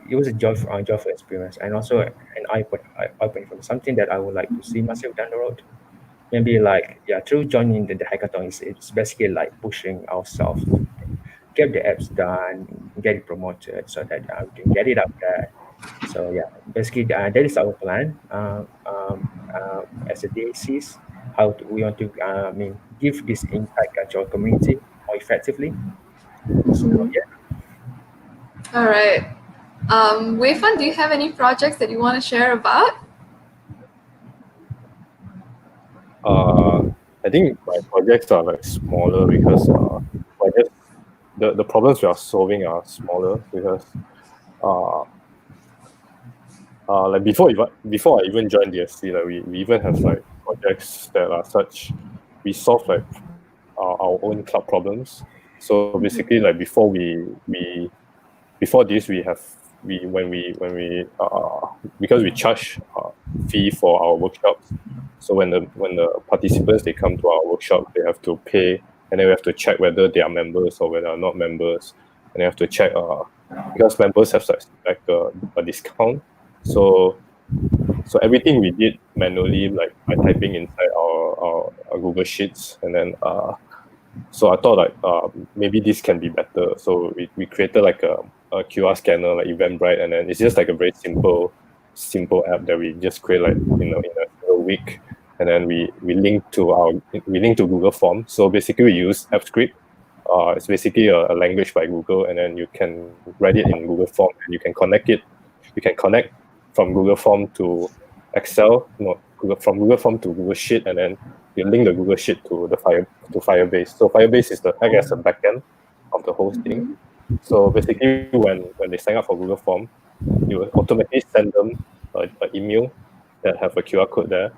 it was a joyful experience, and also an eye-opening from something that I would like to see myself down the road. Maybe like through joining the hackathon, it's basically like pushing ourselves to get the apps done, get it promoted, so that we can get it out there. So yeah, basically that is our plan as a DACs. We want to give this impact to our community more effectively. So yeah. All right. Wei Fan, do you have any projects that you want to share about? I think my projects are like smaller because I guess the problems we are solving are smaller because like before I even joined DSC, like we even have like projects that are such we solve like our own cloud problems. So basically, like before before this we have when we because we charge fee for our workshops. So when the participants they come to our workshop, they have to pay, and then we have to check whether they are members or whether they are not members, and they have to check because members have like a discount. So everything we did manually, like by typing inside our Google Sheets, and then so I thought like maybe this can be better. So we created like a QR scanner like Eventbrite, and then it's just like a very simple app that we just create like in a week, and then we link to Google Form. So basically we use AppScript. It's basically a language by Google, and then you can write it in Google Form, and you can connect it. You can connect from Google Form to Excel, from Google Form to Google Sheet, and then you link the Google Sheet to Firebase. So Firebase is I guess, the backend of the whole thing. So basically, when they sign up for Google Form, you will automatically send them an email that have a QR code there,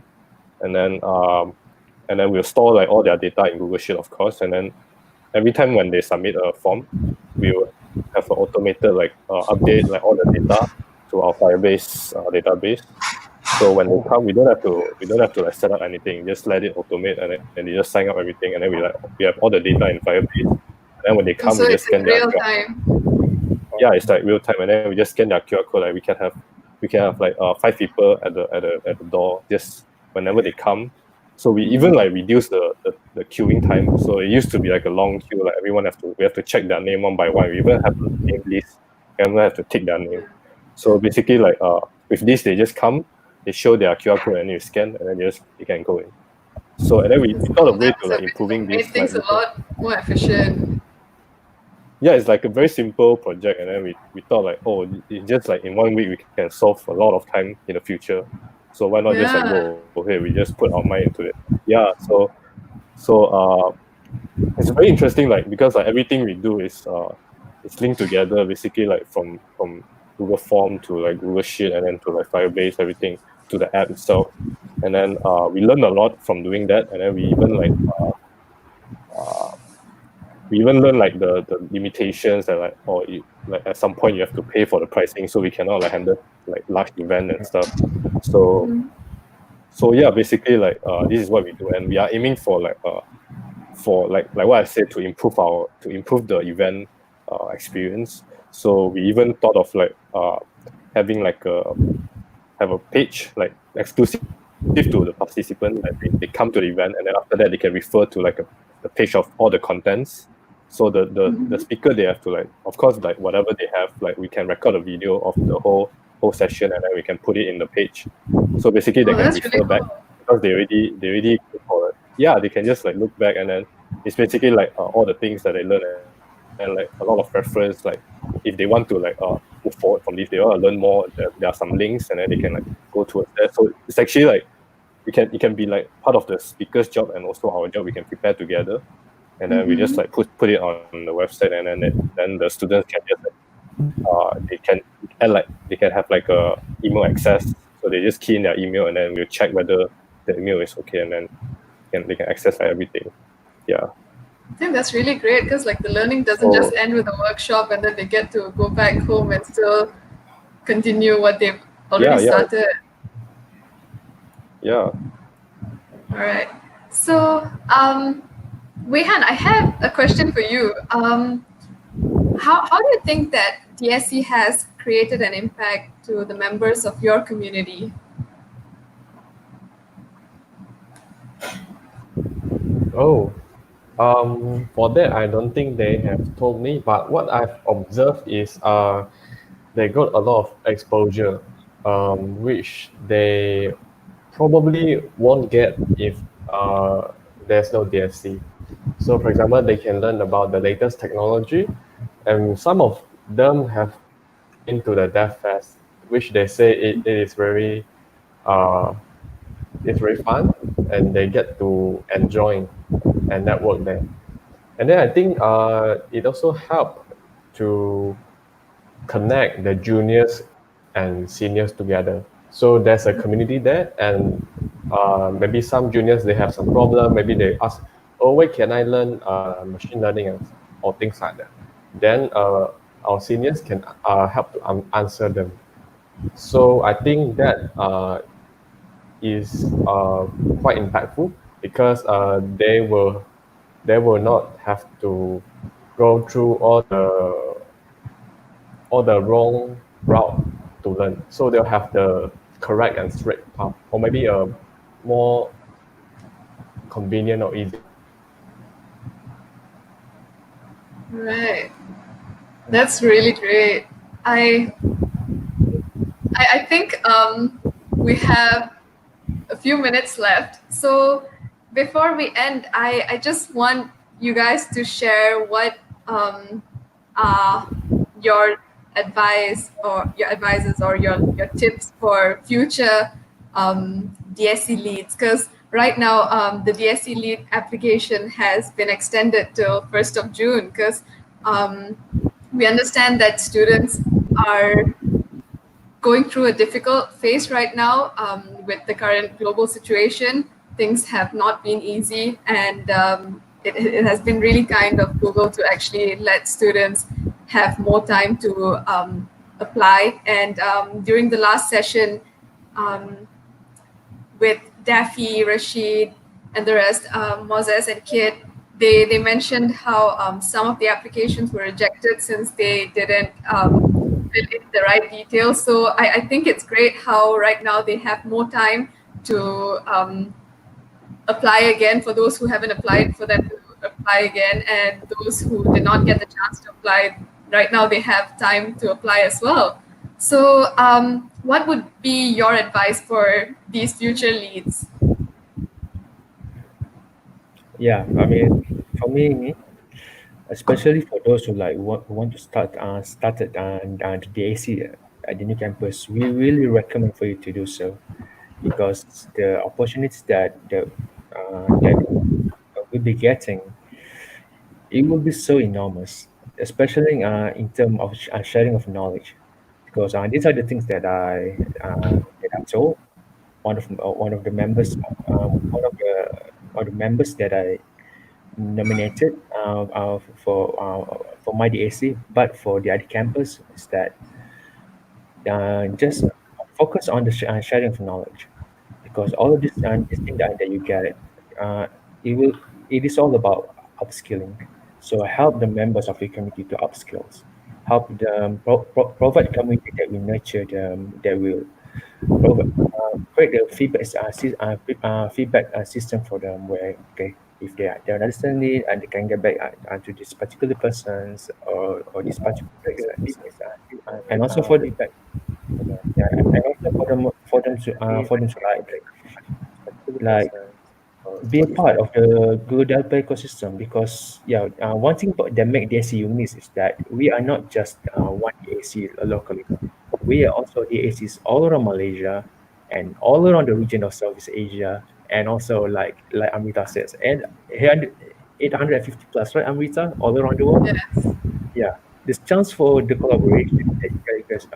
and then we'll store like all their data in Google Sheet, of course, and then every time when they submit a form, we will have an automated like update like all the data to our Firebase database. So when they come, we don't have to like set up anything. Just let it automate, and they just sign up everything, and then we have all the data in Firebase. And then when they come, So we it's just scan in their real QR. time. Yeah, it's like real time, and then we just scan their QR code. Like we can have like 5 people at the door just whenever they come. So we even like reduce the queuing time. So it used to be like a long queue. Like we have to check their name one by one. We even have a name list. And we have to take their name. So basically, like with this, they just come, they show their QR code, and you scan, and then you can go in. So and then we thought of way to like improving this. Make things like, a lot more efficient. Yeah, it's like a very simple project, and then we thought like, oh, it's just like in 1 week we can solve a lot of time in the future. So why not just like go okay, we just put our mind into it. Yeah, so it's very interesting, like because like everything we do is it's linked together basically, like from Google Form to like Google Sheet, and then to like Firebase, everything to the app itself. And then we learned a lot from doing that, and then we even like learn like the limitations that like like at some point you have to pay for the pricing, so we cannot like handle like large event and stuff. So yeah, basically like this is what we do, and we are aiming for like what I said, to improve the event experience. So we even thought of like having like have a page like exclusive to the participant. Like they come to the event, and then after that they can refer to like the page of all the contents. So the speaker, they have to like, of course, like whatever they have, like we can record a video of the whole session, and then we can put it in the page. So basically they can refer back because they already for it. Yeah, they can just like look back, and then it's basically like all the things that they learn, and like a lot of reference, like if they want to like move forward from this. They want to learn more. There are some links, and then they can like go towards that. So it's actually like it can be like part of the speaker's job and also our job. We can prepare together, and then we just like put it on the website, and then the students can just they can add like they can have like a email access. So they just key in their email, and then we'll check whether the email is okay, and then they can access like everything. Yeah. I think that's really great because like the learning doesn't just end with a workshop and then they get to go back home and still continue what they've already started. Yeah. All right. So, Weihan, I have a question for you. How do you think that DSC has created an impact to the members of your community? Oh, for that, I don't think they have told me, but what I've observed is they got a lot of exposure, which they probably won't get if there's no DSC. So, for example, they can learn about the latest technology, and some of them have been to the Dev Fest, which they say it is very it's very fun, and they get to enjoy and network there. And then I think it also helped to connect the juniors and seniors together. So there's a community there, and maybe some juniors they have some problem. Maybe they ask, "Oh, where can I learn machine learning or things like that?" Then our seniors can help to answer them. So I think that is quite impactful because they will not have to go through all the wrong route to learn. So they'll have the correct and straight path, or maybe a more convenient or easy. Right. That's really great. I think we have a few minutes left. So before we end, I just want you guys to share what your advice or your advices or your tips for future DSC leads, because right now the DSC lead application has been extended till 1st of June because we understand that students are going through a difficult phase right now with the current global situation. Things have not been easy, and it has been really kind of Google to actually let students have more time to apply. And during the last session with Daffy, Rashid, and the rest, Moses and Kit, they mentioned how some of the applications were rejected since they didn't fill in the right details. So I think it's great how right now they have more time to apply again for those who haven't applied, for them to apply again, and those who did not get the chance to apply, right now they have time to apply as well. So what would be your advice for these future leads? Yeah, I mean, for me, especially for those who like want to started the DAC at the new campus, we really recommend for you to do so, because the opportunities that we'll be getting, it will be so enormous, especially in terms of sharing of knowledge, because these are the things that I'm told. One of the members, one of the members that I nominated for my DAC, but for the other campus is that just focus on the sharing of knowledge, because all of this thing that you get, uh, it is all about upskilling. So help the members of your community to upskills, help them provide community that will nurture them, that will provide create the feedback system for them, where okay, if they understand it and they can get back to this particular persons or this particular business, and also for the yeah, and also for them to like be a part of the Google Developer ecosystem, because yeah, one thing that make DSC unique is that we are not just one DSC locally. We are also DSCs all around Malaysia and all around the region of Southeast Asia, and also like Amrita says, and 850 plus, right, Amrita, all around the world. Yes. Yeah, this chance for the collaboration that you guys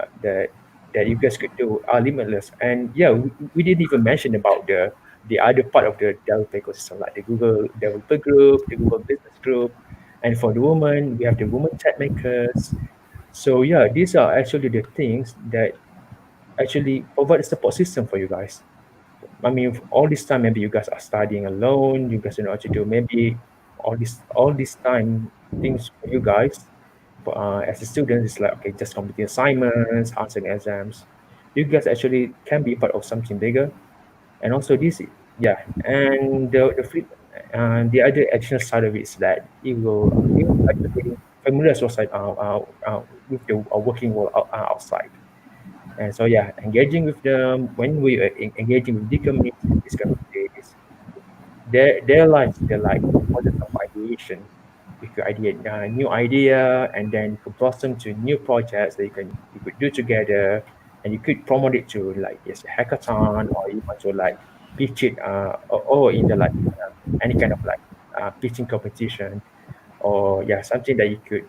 that you guys could do are limitless. And yeah, we didn't even mention about the other part of the developer ecosystem, like the Google developer group, the Google business group, and for the women, we have the women chat makers. So yeah, these are actually the things that actually provide a support system for you guys. I mean, all this time, maybe you guys are studying alone. You guys don't know what to do. Maybe all this time, things for you guys, as a student, is like, okay, just completing assignments, answering exams. You guys actually can be part of something bigger. And also this, yeah, and the other additional side of it is that it will actually familiar society with the working world outside. And so yeah, engaging with them when we are engaging with the community, these communities, their lives, they're like models of ideation. You could ideate a new idea, and then could blossom to new projects that you could do together, and you could promote it to like yes, a hackathon, or you want to like pitch it or in the like any kind of like pitching competition, or yeah, something that you could,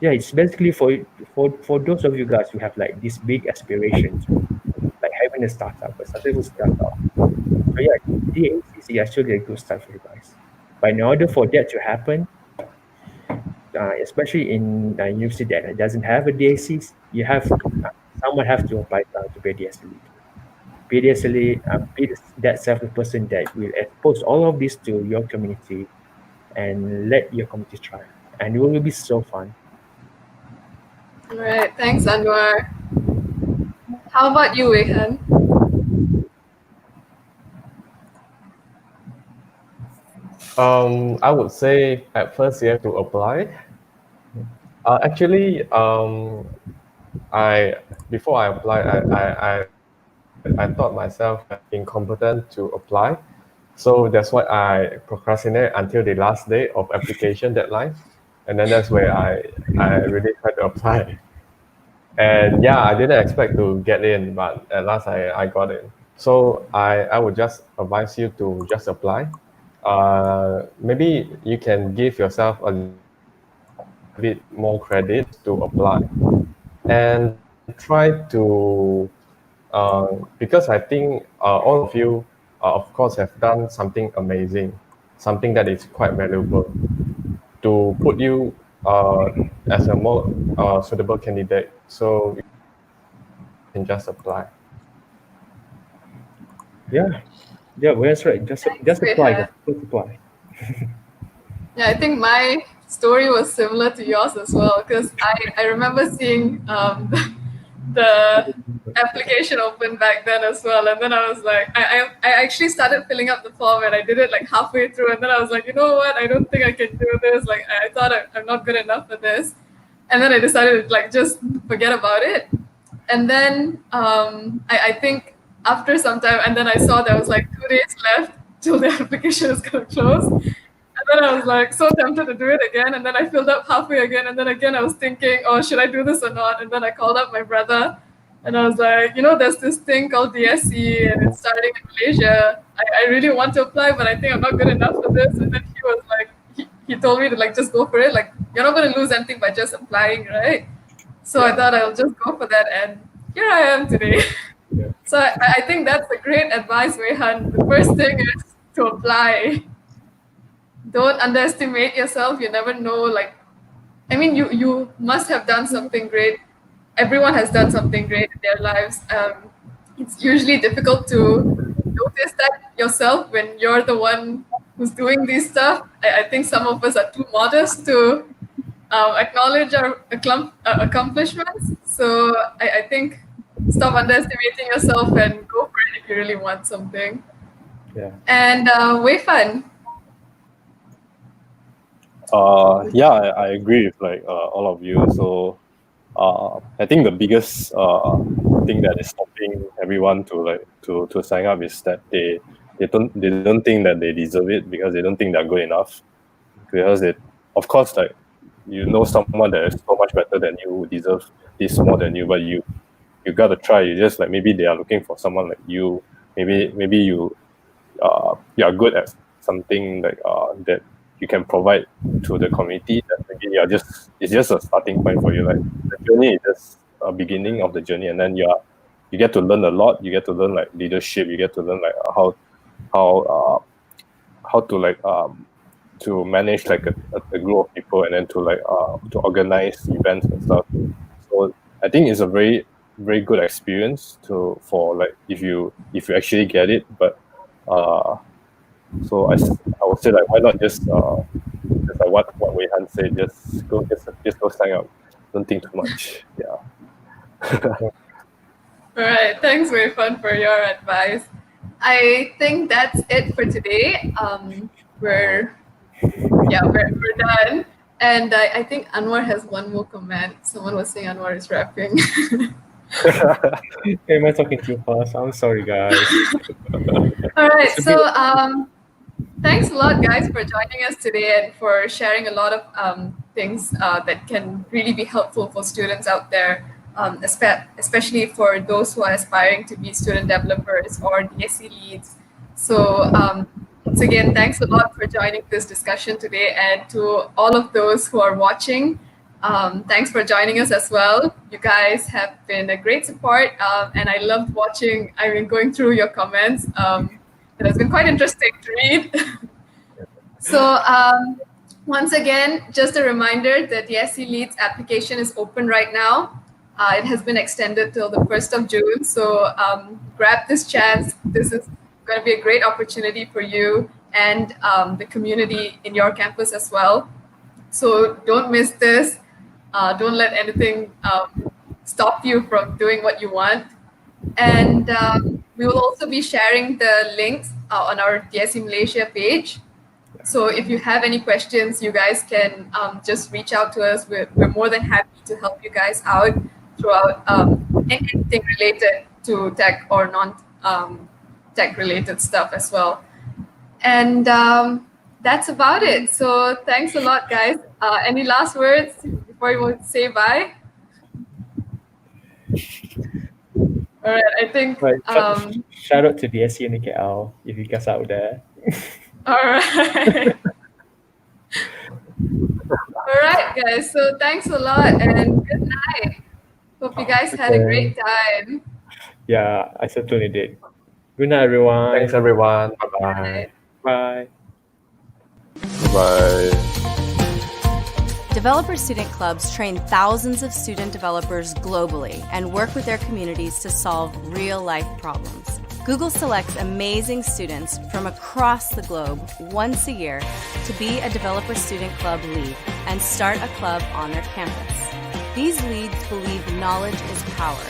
yeah, it's basically for those of you guys who have like this big aspiration to like having a startup, a successful startup. So yeah, DAC is actually a good start for you guys. But in order for that to happen, especially in a university that doesn't have a DAC, you have someone have to apply to be a DSC lead. Be a DSC lead, be that self person that will expose all of this to your community and let your community thrive, and it will be so fun. All right. Thanks, Anuar. How about you, Wehan? I would say at first you have to apply. Actually, I before I applied, I thought myself incompetent to apply, so that's why I procrastinate until the last day of application deadline, and then that's where I really tried to apply. And yeah, I didn't expect to get in, but at last I got in. So I would just advise you to just apply. Maybe you can give yourself a bit more credit to apply and try to because I think all of you, of course, have done something amazing, something that is quite valuable to put you as a more suitable candidate. So you can just apply. Yeah, yeah, well, that's right. Just Thanks, apply, guys. Wehan. Just apply. Yeah, I think my story was similar to yours as well, because I remember seeing the application open back then as well, and then I was like, I actually started filling up the form, and I did it like halfway through, and then I was like, you know what, I don't think I can do this. Like I thought I'm not good enough for this, and then I decided to like just forget about it. And then I think after some time, and then I saw there was like 2 days left till the application is gonna close. And then I was like so tempted to do it again. And then I filled up halfway again. And then again, I was thinking, oh, should I do this or not? And then I called up my brother and I was like, there's this thing called DSC and it's starting in Malaysia. I really want to apply, but I think I'm not good enough for this. And then he was like, he told me to like just go for it. Like, you're not going to lose anything by just applying, right? So I thought I'll just go for that. And here I am today. Yeah. So I think that's a great advice, Wehan. The first thing is to apply. Don't underestimate yourself. You never know. Like, I mean, you must have done something great. Everyone has done something great in their lives. It's usually difficult to notice that yourself when you're the one who's doing this stuff. I think some of us are too modest to acknowledge our accomplishments. So I think stop underestimating yourself and go for it if you really want something. Yeah. And Weifan. Yeah, I agree with like all of you. So I think the biggest thing that is stopping everyone to sign up is that they don't think that they deserve it, because they don't think they're good enough. Because of course, like someone that is so much better than you who deserves this more than you, but you gotta try. You just like, maybe they are looking for someone like you. Maybe you are good at something like that you can provide to the community. That maybe it's just a starting point for you. Like the journey is just a beginning of the journey, and then you get to learn a lot. You get to learn like leadership. You get to learn like how to like to manage like a group of people, and then to like to organize events and stuff. So I think it's a very, very good experience for like if you actually get it. But so I would say like, why not just like what Wei Han said, just go sign up. Don't think too much. Yeah. All right, thanks, Wei Fan, for your advice. I think that's it for today. We're done. And I think Anuar has one more comment. Someone was saying Anuar is rapping. Am I talking too fast? I'm sorry, guys. All right, so thanks a lot, guys, for joining us today and for sharing a lot of things that can really be helpful for students out there, especially for those who are aspiring to be student developers or DSC leads. So once again, thanks a lot for joining this discussion today, and to all of those who are watching, thanks for joining us as well. You guys have been a great support, and I loved going through your comments. It has been quite interesting to read. So once again, just a reminder that the DSC Leads application is open right now. It has been extended till the 1st of June. So grab this chance. This is going to be a great opportunity for you and the community in your campus as well. So don't miss this. Don't let anything stop you from doing what you want. And we will also be sharing the links on our DSC Malaysia page. So if you have any questions, you guys can just reach out to us. We're more than happy to help you guys out throughout anything related to tech or non-tech related stuff as well. And that's about it. So thanks a lot, guys. Any last words before you want to say bye? All right, I think. Right. Shout out to DSC and KL if you guys out there. All right. All right, guys. So thanks a lot and good night. Hope you guys had a great time. Yeah, I certainly did. Good night, everyone. Thanks, everyone. Bye-bye. Bye. Bye. Developer Student Clubs train thousands of student developers globally and work with their communities to solve real-life problems. Google selects amazing students from across the globe once a year to be a Developer Student Club lead and start a club on their campus. These leads believe knowledge is power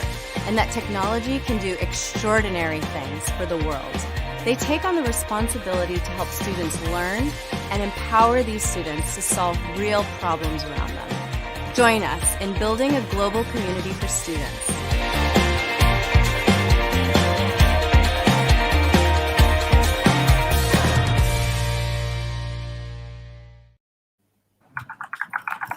and that technology can do extraordinary things for the world. They take on the responsibility to help students learn and empower these students to solve real problems around them. Join us in building a global community for students.